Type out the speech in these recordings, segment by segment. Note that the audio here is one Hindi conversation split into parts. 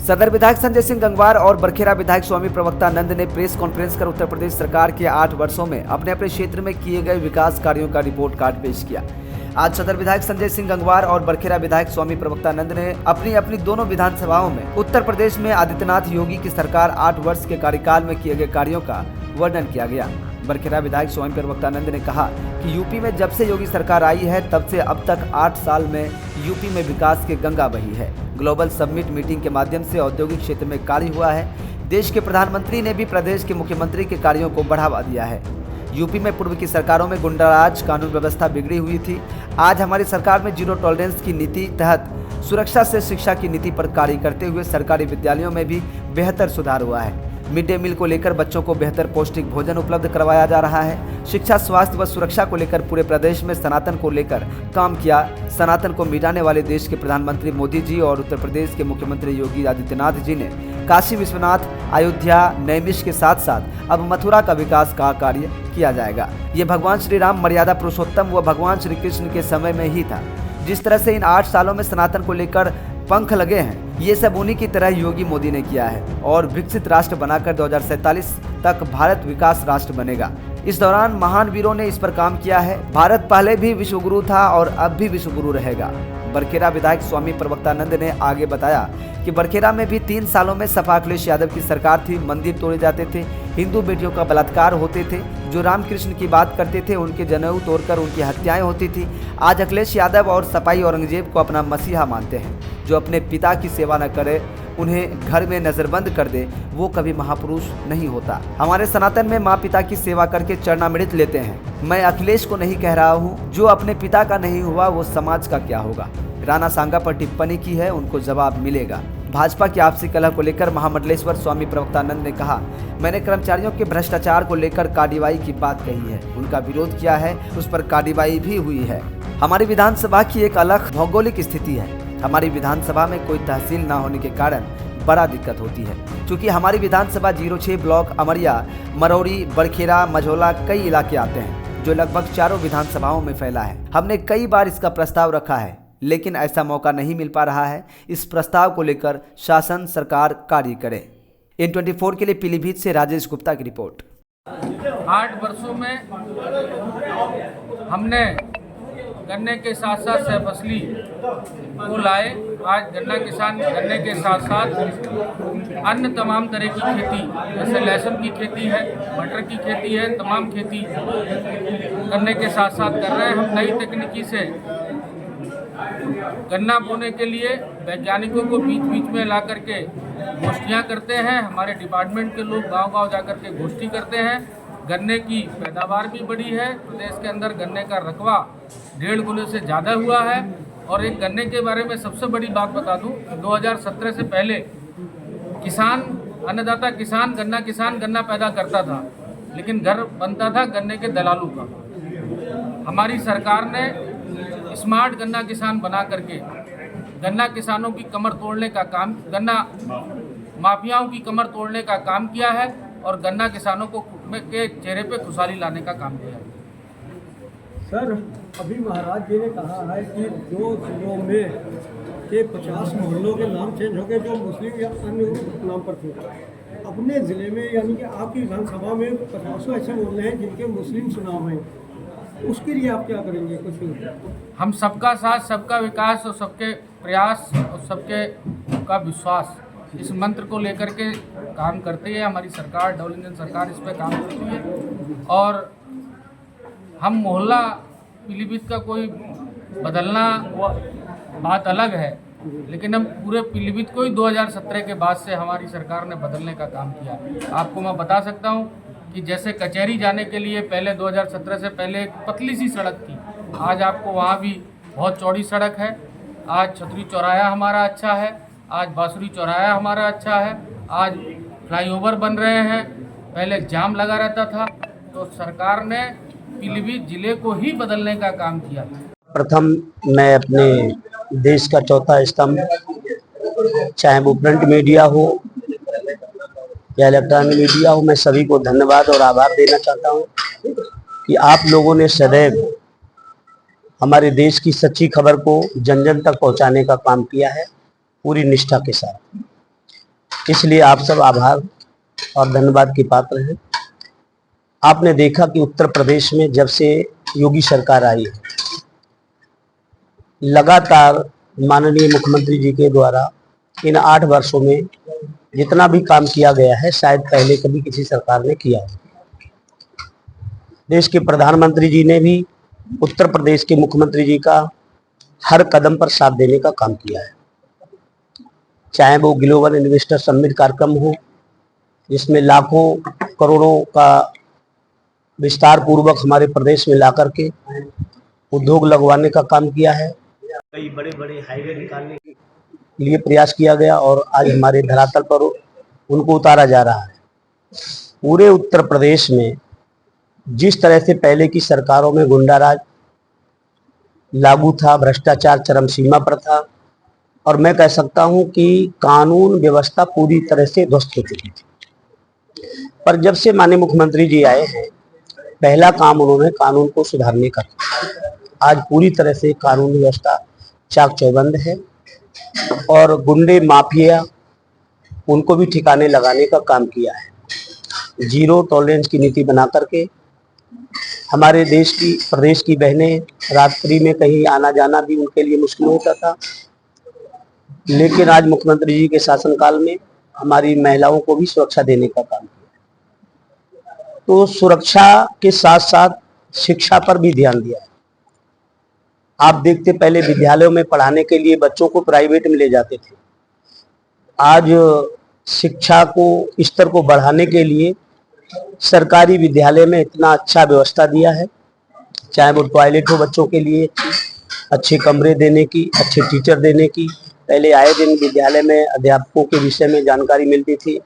सदर विधायक संजय सिंह गंगवार और बरखेड़ा विधायक स्वामी प्रवक्तानंद ने प्रेस कॉन्फ्रेंस कर उत्तर प्रदेश सरकार के 8 वर्षों में अपने अपने क्षेत्र में किए गए विकास कार्यों का रिपोर्ट कार्ड पेश किया। आज सदर विधायक संजय सिंह गंगवार और बरखेड़ा विधायक स्वामी प्रवक्तानंद ने अपनी अपनी दोनों विधानसभाओं में उत्तर प्रदेश में आदित्यनाथ योगी की सरकार 8 वर्ष के कार्यकाल में किए गए कार्यों का वर्णन किया गया। बरखेड़ा विधायक स्वामी प्रवक्तानंद ने कहा कि यूपी में जब से योगी सरकार आई है तब से अब तक 8 साल में यूपी में विकास की गंगा बही है। ग्लोबल समिट मीटिंग के माध्यम से औद्योगिक क्षेत्र में कार्य हुआ है। देश के प्रधानमंत्री ने भी प्रदेश के मुख्यमंत्री के कार्यों को बढ़ावा दिया है। यूपी में पूर्व की सरकारों में गुंडाराज, कानून व्यवस्था बिगड़ी हुई थी। आज हमारी सरकार में जीरो टॉलरेंस की नीति तहत सुरक्षा से शिक्षा की नीति पर कार्य करते हुए सरकारी विद्यालयों में भी बेहतर सुधार हुआ है। मिड डे मील को लेकर बच्चों को बेहतर पौष्टिक भोजन उपलब्ध करवाया जा रहा है। शिक्षा, स्वास्थ्य व सुरक्षा को लेकर पूरे प्रदेश में सनातन को लेकर काम किया। सनातन को मिटाने वाले देश के प्रधानमंत्री मोदी जी और उत्तर प्रदेश के मुख्यमंत्री योगी आदित्यनाथ जी ने काशी विश्वनाथ, अयोध्या, नैमिष के साथ साथ अब मथुरा का विकास का कार्य किया जाएगा। ये भगवान श्री राम मर्यादा पुरुषोत्तम व भगवान श्री कृष्ण के समय में ही था। जिस तरह से इन 8 सालों में सनातन को लेकर पंख लगे हैं, ये सब उन्हीं की तरह योगी मोदी ने किया है और विकसित राष्ट्र बनाकर 2047 तक भारत विकास राष्ट्र बनेगा। इस दौरान महान वीरों ने इस पर काम किया है। भारत पहले भी विश्वगुरु था और अब भी विश्वगुरु रहेगा। बरखेड़ा विधायक स्वामी प्रवक्तानंद ने आगे बताया कि बरखेड़ा में भी 3 सालों में सपा अखिलेश यादव की सरकार थी। मंदिर तोड़े जाते थे, हिंदू बेटियों का बलात्कार होते थे, जो रामकृष्ण की बात करते थे उनके जनेऊ तोड़कर उनकी हत्याएं होती थी। आज अखिलेश यादव और सपाई औरंगजेब को अपना मसीहा मानते हैं। जो अपने पिता की सेवा न करे, उन्हें घर में नजरबंद कर दे, वो कभी महापुरुष नहीं होता। हमारे सनातन में माँ पिता की सेवा करके चरणामृत लेते हैं। मैं अखिलेश को नहीं कह रहा हूँ, जो अपने पिता का नहीं हुआ वो समाज का क्या होगा। राणा सांगा पर टिप्पणी की है, उनको जवाब मिलेगा। भाजपा की आपसी कलह को लेकर महामंडलेश्वर स्वामी प्रवक्तानंद ने कहा, मैंने कर्मचारियों के भ्रष्टाचार को लेकर कार्रवाई की बात कही है, उनका विरोध किया है, उस पर कार्रवाई भी हुई है। हमारी विधानसभा की एक अलग भौगोलिक स्थिति है। हमारी विधानसभा में कोई तहसील न होने के कारण बड़ा दिक्कत होती है। क्योंकि हमारी विधानसभा 06 ब्लॉक अमरिया, मरौरी, बरखेड़ा, मझौला कई इलाके आते हैं, जो लगभग चारों विधानसभाओं में फैला है। हमने कई बार इसका प्रस्ताव रखा है, लेकिन ऐसा मौका नहीं मिल पा रहा है। इस प्रस्ताव को लेकर शासन सरकार कार्य करे। N24 के लिए पीलीभीत से राजेश गुप्ता की रिपोर्ट। 8 वर्षों में हमने गन्ने के साथ साथ सहफसली को लाए। आज गन्ना किसान गन्ने के साथ साथ अन्य तमाम तरह की खेती, जैसे लहसुन की खेती है, मटर की खेती है, तमाम खेती गन्ने के साथ साथ कर रहे हैं। हम नई तकनीकी से गन्ना बोने के लिए वैज्ञानिकों को बीच बीच में ला करके गोष्ठियाँ करते हैं। हमारे डिपार्टमेंट के लोग गांव-गांव जा करके गोष्ठी करते हैं। गन्ने की पैदावार भी बढ़ी है। प्रदेश के अंदर गन्ने का रकबा 1.5 गुने से ज़्यादा हुआ है। और एक गन्ने के बारे में सबसे बड़ी बात बता दूं, 2017 से पहले किसान, अन्नदाता किसान गन्ना पैदा करता था, लेकिन घर बनता था गन्ने के दलालों का। हमारी सरकार ने स्मार्ट गन्ना किसान बना करके गन्ना किसानों की कमर तोड़ने का काम, गन्ना माफियाओं की कमर तोड़ने का काम किया है और गन्ना किसानों को के चेहरे पे खुशहाली लाने का काम किया है। सर, अभी महाराज जी ने कहा है कि 2 जिलों में के 50 मोहल्लों के नाम चेंज हो गए, जो मुस्लिम या अन्य नाम पर थे। अपने ज़िले में यानी कि आपकी विधानसभा में 50 ऐसे मोहल्ले हैं जिनके मुस्लिम चुनाव हैं, उसके लिए आप क्या करेंगे? कुछ हम सबका साथ, सबका विकास और सबके प्रयास और सबके का विश्वास, इस मंत्र को लेकर के काम करती है हमारी सरकार। डबल इंजन सरकार इस पर काम करती है। और हम मोहल्ला पीलीभीत का कोई बदलना बात अलग है, लेकिन हम पूरे पीलीभीत को ही 2017 के बाद से हमारी सरकार ने बदलने का काम किया। आपको मैं बता सकता हूं कि जैसे कचहरी जाने के लिए पहले 2017 से पहले एक पतली सी सड़क थी, आज आपको वहां भी बहुत चौड़ी सड़क है। आज छतरी चौराहा हमारा अच्छा है, आज बांसुरी चौराहा हमारा अच्छा है, आज फ्लाईओवर बन रहे हैं, पहले जाम लगा रहता था। तो सरकार ने पीलीभीत जिले को ही बदलने का काम किया। प्रथम मैं अपने देश का चौथा स्तंभ, चाहे वो प्रिंट मीडिया हो या इलेक्ट्रॉनिक मीडिया हो, मैं सभी को धन्यवाद और आभार देना चाहता हूँ कि आप लोगों ने सदैव हमारे देश की सच्ची खबर को जन जन तक पहुँचाने का काम किया है पूरी निष्ठा के साथ। इसलिए आप सब आभार और धन्यवाद के पात्र हैं। आपने देखा कि उत्तर प्रदेश में जब से योगी सरकार आई है, लगातार माननीय मुख्यमंत्री जी के द्वारा इन 8 वर्षों में जितना भी काम किया गया है, शायद पहले कभी किसी सरकार ने किया है। देश के प्रधानमंत्री जी ने भी उत्तर प्रदेश के मुख्यमंत्री जी का हर कदम पर साथ देने का काम किया है। चाहे वो ग्लोबल इन्वेस्टर समिट कार्यक्रम हो, जिसमें लाखों करोड़ों का विस्तार पूर्वक हमारे प्रदेश में ला करके उद्योग लगवाने का काम किया है। कई बड़े बड़े हाईवे निकालने के लिए प्रयास किया गया और आज हमारे धरातल पर उनको उतारा जा रहा है। पूरे उत्तर प्रदेश में जिस तरह से पहले की सरकारों में गुंडाराज लागू था, भ्रष्टाचार चरम सीमा पर था, और मैं कह सकता हूं कि कानून व्यवस्था पूरी तरह से ध्वस्त हो चुकी थी। पर जब से माननीय मुख्यमंत्री जी आए हैं, पहला काम उन्होंने कानून को सुधारने का किया। आज पूरी तरह से कानून व्यवस्था चाक चौबंद है और गुंडे माफिया उनको भी ठिकाने लगाने का काम किया है। जीरो टॉलरेंस की नीति बना करके हमारे देश की प्रदेश की बहनें रात्रि में कहीं आना जाना भी उनके लिए मुश्किल होता था, लेकिन आज मुख्यमंत्री जी के शासनकाल में हमारी महिलाओं को भी सुरक्षा देने का काम किया। तो सुरक्षा के साथ साथ शिक्षा पर भी ध्यान दिया है। आप देखते पहले विद्यालयों में पढ़ाने के लिए बच्चों को प्राइवेट में ले जाते थे। आज शिक्षा को स्तर को बढ़ाने के लिए सरकारी विद्यालय में इतना अच्छा व्यवस्था दिया है, चाहे वो टॉयलेट हो बच्चों के लिए, अच्छे कमरे देने की, अच्छे टीचर देने की। पहले आए दिन विद्यालय में अध्यापकों के विषय में जानकारी मिलती थी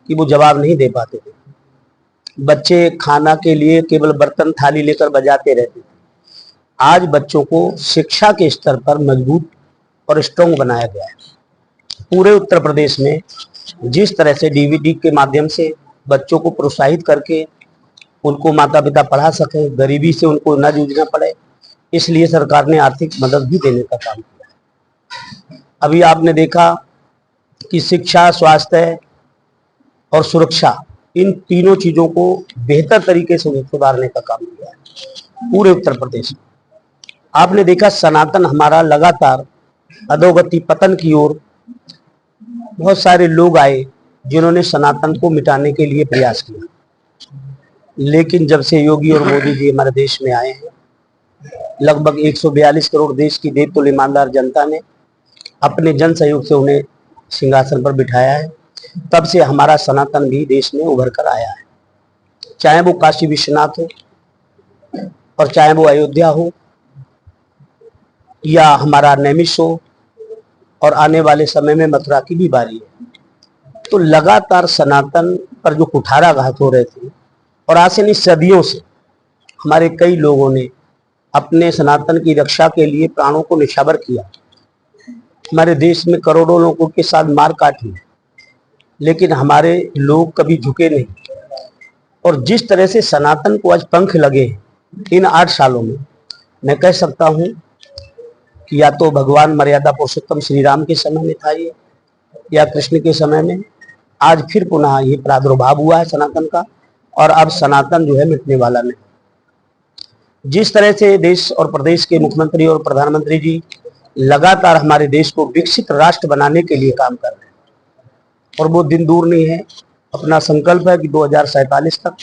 कि वो जवाब नहीं दे पाते थे। बच्चे खाना के लिए केवल बर्तन थाली लेकर बजाते रहते थे। आज बच्चों को शिक्षा के स्तर पर मजबूत और स्ट्रॉन्ग बनाया गया है। पूरे उत्तर प्रदेश में जिस तरह से डीवीडी के माध्यम से बच्चों को प्रोत्साहित करके उनको माता पिता पढ़ा सकें, गरीबी से उनको न जूझना पड़े, इसलिए सरकार ने आर्थिक मदद भी देने का काम किया। अभी आपने देखा कि शिक्षा, स्वास्थ्य और सुरक्षा, इन तीनों चीजों को बेहतर तरीके से सुधारने का काम किया है पूरे उत्तर प्रदेश में। आपने देखा सनातन हमारा लगातार अधोगति पतन की ओर, बहुत सारे लोग आए जिन्होंने सनातन को मिटाने के लिए प्रयास किया, लेकिन जब से योगी और मोदी जी हमारे देश में आए हैं, लगभग 142 करोड़ देश की देवतुल्य ईमानदार जनता ने अपने जन सहयोग से उन्हें सिंहासन पर बिठाया है। तब से हमारा सनातन भी देश में उभर कर आया है। चाहे वो काशी विश्वनाथ हो और चाहे वो अयोध्या हो या हमारा नैमिष हो, और आने वाले समय में मथुरा की भी बारी है। तो लगातार सनातन पर जो कुठाराघात हो रहे थे, और आज से नहीं सदियों से हमारे कई लोगों ने अपने सनातन की रक्षा के लिए प्राणों को निछावर किया। हमारे देश में करोड़ों लोगों के साथ मार काट हुई, लेकिन हमारे लोग कभी झुके नहीं। और जिस तरह से सनातन को आज पंख लगे इन 8 सालों में, मैं कह सकता हूं कि या तो भगवान मर्यादा पुरुषोत्तम श्री राम के समय में था ये, या कृष्ण के समय में, आज फिर पुनः ये प्रादुर्भाव हुआ है सनातन का, और अब सनातन जो है मिटने वाला नहीं। जिस तरह से देश और प्रदेश के मुख्यमंत्री और प्रधानमंत्री जी लगातार हमारे देश को विकसित राष्ट्र बनाने के लिए काम कर रहे हैं, और वो दिन दूर नहीं है। अपना संकल्प है कि 2047 तक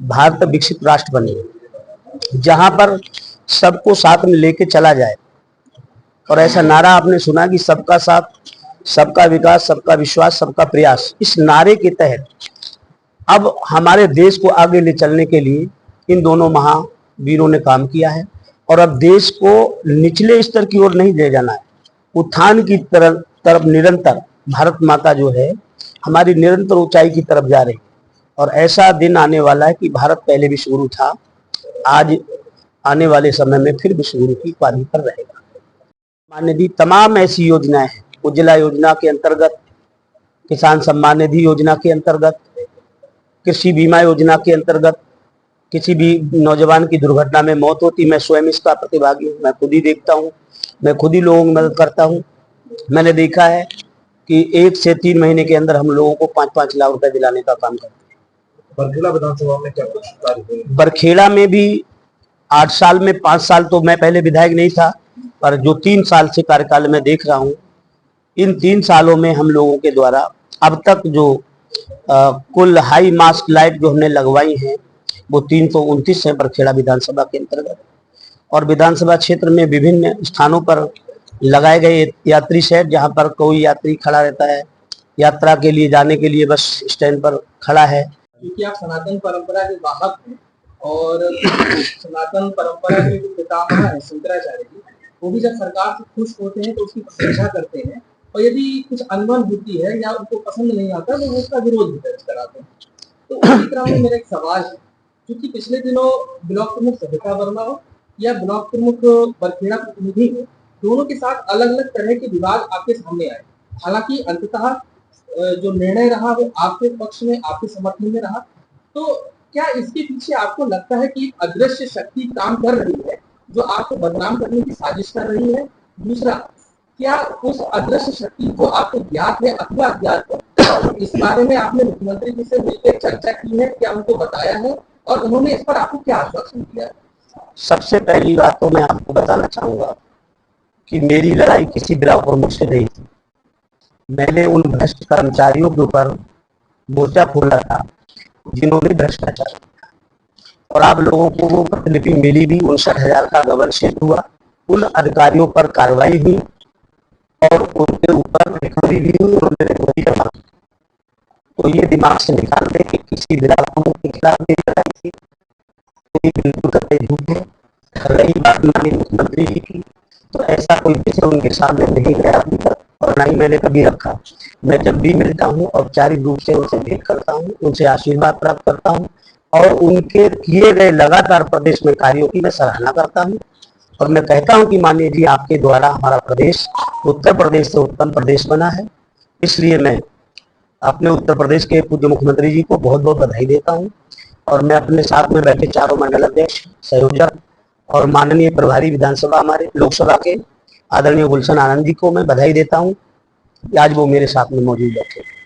भारत विकसित राष्ट्र बने, जहां पर सबको साथ में लेके चला जाए। और ऐसा नारा आपने सुना कि सबका साथ, सबका विकास, सबका विश्वास, सबका प्रयास। इस नारे के तहत अब हमारे देश को आगे ले चलने के लिए इन दोनों महावीरों ने काम किया है, और अब देश को निचले स्तर की ओर नहीं ले जाना है, उत्थान की तरफ निरंतर भारत माता जो है हमारी निरंतर ऊंचाई की तरफ जा रही है। और ऐसा दिन आने वाला है कि भारत पहले विश्वगुरु था, आज आने वाले समय में फिर विश्वगुरु की उपाधि पर रहेगा। माननीय तमाम ऐसी योजनाएं हैं, उज्ज्वला योजना के अंतर्गत, किसान सम्मान निधि योजना के अंतर्गत, कृषि बीमा योजना के अंतर्गत, किसी भी नौजवान की दुर्घटना में मौत होती, मैं स्वयं इसका प्रतिभागी हूँ, मैं खुद ही देखता हूँ, मैं खुद ही लोगों की मदद करता हूँ। मैंने देखा है कि 1 से 3 महीने के अंदर हम लोगों को 5-5 लाख रुपए दिलाने का काम करते हैं। बरखेड़ा विधानसभा में क्या कुछ कार्य हुए? बरखेड़ा में भी 8 साल में 5 साल तो मैं पहले विधायक नहीं था, पर जो 3 साल से कार्यकाल में देख रहा हूँ, इन 3 सालों में हम लोगों के द्वारा अब तक जो कुल हाई मास्ट लाइट जो हमने लगवाई हैं वो 329 है बरखेड़ा विधानसभा के अंतर्गत। और विधानसभा क्षेत्र में विभिन्न स्थानों पर लगाए गए यात्री शेड, जहां पर कोई यात्री खड़ा रहता है, यात्रा के लिए जाने के लिए बस स्टैंड पर खड़ा है। क्योंकि आप सनातन परंपरा के वाहक हैं और सनातन परंपरा के जो पितामह हैं शंकराचार्य जी, वो भी जब सरकार से खुश होते हैं तो उसकी प्रशंसा करते हैं, और यदि कुछ अनबन होती है या उनको पसंद नहीं आता तो वो उसका विरोध भी दर्ज कराते हैं। तो उसी क्रम में मेरा एक सवाल है, क्योंकि पिछले दिनों ब्लॉक प्रमुख सविता वर्मा हो या ब्लॉक प्रमुख बरखेड़ा प्रतिनिधि हो, दोनों के साथ अलग अलग तरह के विवाद आपके सामने आए। हालांकि अंततः जो निर्णय रहा वो आपके पक्ष में, आपके समर्थन में रहा। तो क्या इसके पीछे आपको लगता है कि अदृश्य शक्ति काम कर रही है जो आपको बदनाम करने की साजिश कर रही है? दूसरा, क्या उस अदृश्य शक्ति को आपको ज्ञात है अथवा अज्ञात है? इस बारे में आपने मुख्यमंत्री जी से मिलकर चर्चा की है, क्या उनको बताया है, और उन्होंने इस पर आपको क्या आश्वासन दिया है? सबसे पहली बात तो मैं आपको बताना चाहूंगा कि मेरी लड़ाई किसी ब्लॉक प्रमुख से नहीं थी। मैंने उन भ्रष्ट कर्मचारियों के ऊपर मोर्चा खोला था जिन्होंने भ्रष्टाचार किया, और आप लोगों को वो प्रतिलिपि मिली भी। 59,000 का गबन शेड हुआ, उन अधिकारियों पर कार्रवाई हुई और उनके ऊपर रिकवरी भी हुई, उन्होंने रिकवरी जमा की। तो ये दिमाग से निकाल दे कि किसी ब्लॉक प्रमुख के खिलाफ मेरी लड़ाई थी, तो ये बिल्कुल कतई झूठ है। रही बात माननीय मुख्यमंत्री जी की, तो ऐसा कोई विषय उनके सामने नहीं गया अभी तक, और ना ही मैंने कभी रखा। मैं जब भी मिलता हूँ औपचारिक रूप से उनसे भेंट करता हूँ, उनसे आशीर्वाद प्राप्त करता हूँ, और उनके किए गए लगातार प्रदेश में कार्यों की मैं सराहना करता हूँ। और मैं कहता हूँ कि माननीय जी, आपके द्वारा हमारा प्रदेश उत्तर प्रदेश से उत्तम प्रदेश बना है। इसलिए मैं अपने उत्तर प्रदेश के पूज्य मुख्यमंत्री जी को बहुत बहुत बधाई देता हूँ, और मैं अपने साथ में बैठे चारों मंडल अध्यक्ष, संयोजक और माननीय प्रभारी विधानसभा हमारे लोकसभा के आदरणीय गुलशन आनंद जी को मैं बधाई देता हूँ कि आज वो मेरे साथ में मौजूद बैठे।